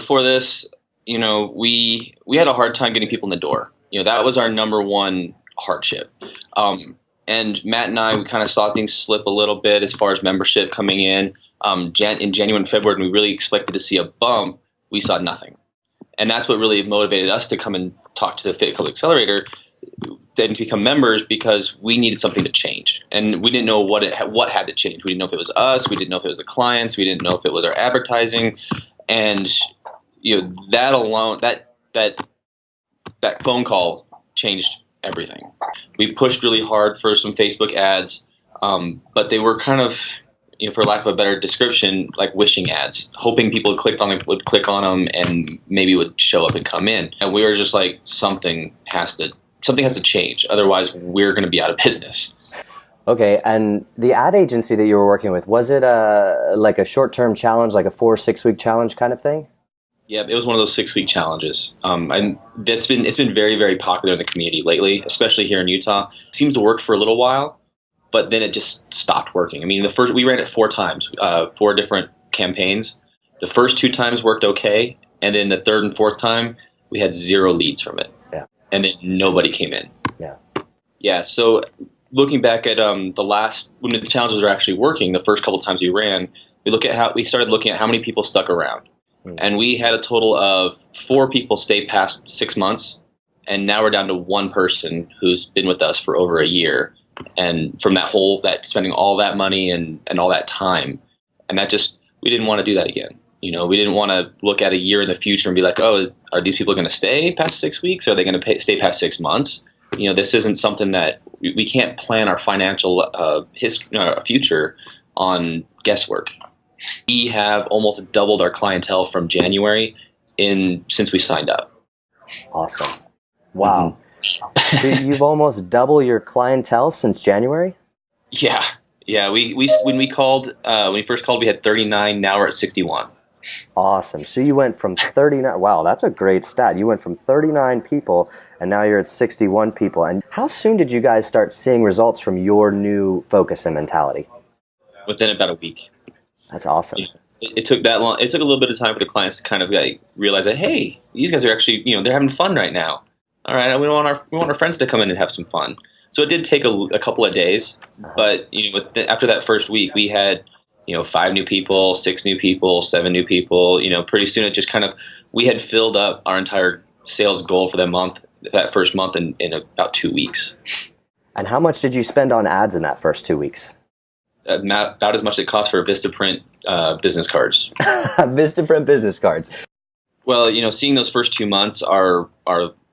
before this, we had a hard time getting people in the door. That was our number one hardship. And Matt and I, we kind of saw things slip a little bit as far as membership coming in. In January and February, when we really expected to see a bump, we saw nothing. And that's what really motivated us to come and talk to the Fit Club Accelerator and become members, because we needed something to change. And we didn't know what had to change. We didn't know if it was us. We didn't know if it was the clients. We didn't know if it was our advertising. And that alone, that phone call changed everything. We pushed really hard for some Facebook ads, but they were kind of, for lack of a better description, like wishing ads, hoping people would click on them and maybe would show up and come in. And we were just like, something has to change. Otherwise, we're going to be out of business. Okay, and the ad agency that you were working with, was it like a short-term challenge, like a 4 or 6 week challenge kind of thing? Yeah, it was one of those 6 week challenges. And it's been very, very popular in the community lately, especially here in Utah. It seems to work for a little while, but then it just stopped working. I mean, we ran it 4 times, 4 different campaigns. The first 2 times worked okay, and then the third and fourth time, we had 0 leads from it. Yeah. And then nobody came in. Yeah. Yeah, so looking back at when the challenges were actually working, the first couple times we ran, we started looking at how many people stuck around. And we had a total of 4 people stay past 6 months, and now we're down to 1 person who's been with us for over a year. And from that spending all that money and all that time, and we didn't want to do that again. We didn't want to look at a year in the future and be like, oh, are these people going to stay past 6 weeks? Are they going to stay past 6 months? This isn't something that we can't plan our financial future on guesswork. We have almost doubled our clientele from January since we signed up. Awesome. Wow. Mm-hmm. So you've almost doubled your clientele since January? Yeah. Yeah. When we first called, we had 39. Now we're at 61. Awesome. So you went from 39. Wow, that's a great stat. You went from 39 people and now you're at 61 people. And how soon did you guys start seeing results from your new focus and mentality? Within about a week. That's awesome. It took that long. It took a little bit of time for the clients to kind of realize that, hey, these guys are actually, they're having fun right now. All right, we want our friends to come in and have some fun. So it did take a couple of days, but after that first week, we had 5 new people, 6 new people, 7 new people. Pretty soon it just we had filled up our entire sales goal for that first month in about 2 weeks. And how much did you spend on ads in that first 2 weeks? About as much as it costs for Vistaprint business cards. Vistaprint business cards. Well, seeing those first 2 months are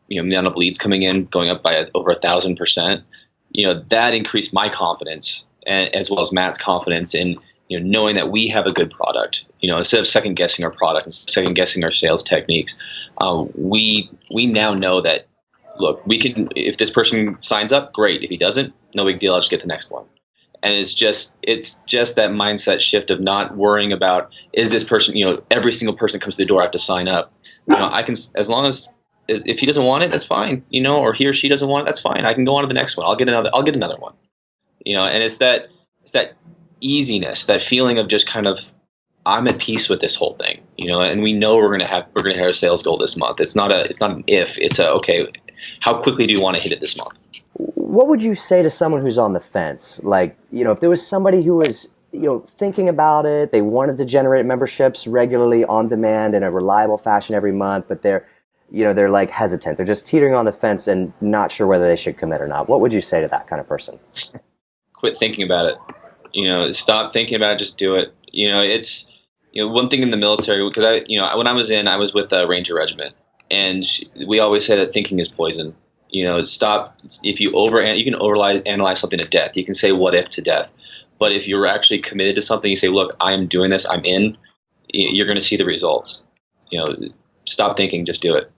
the amount of leads coming in going up by over 1,000%. That increased my confidence, as well as Matt's confidence in knowing that we have a good product. Instead of second guessing our product and second guessing our sales techniques, we now know that, look, we can. If this person signs up, great. If he doesn't, no big deal. I'll just get the next one. And it's just that mindset shift of not worrying about, is this person, every single person that comes to the door, I have to sign up. I can, as long as if he doesn't want it, that's fine. Or he or she doesn't want it, that's fine. I can go on to the next one. I'll get another one. And it's that easiness, that feeling of just kind of, I'm at peace with this whole thing. And we know we're gonna hit our sales goal this month. It's not an if. It's okay. How quickly do you want to hit it this month? What would you say to someone who's on the fence? Like, if there was somebody who was, thinking about it, they wanted to generate memberships regularly on demand in a reliable fashion every month, but they're like hesitant. They're just teetering on the fence and not sure whether they should commit or not. What would you say to that kind of person? Quit thinking about it. Stop thinking about it. Just do it. It's, one thing in the military, because when I was with the Ranger Regiment, and we always say that thinking is poison. Stop. If you can overanalyze something to death. You can say what if to death. But if you're actually committed to something, you say, look, I am doing this, I'm in, you're going to see the results. Stop thinking, just do it.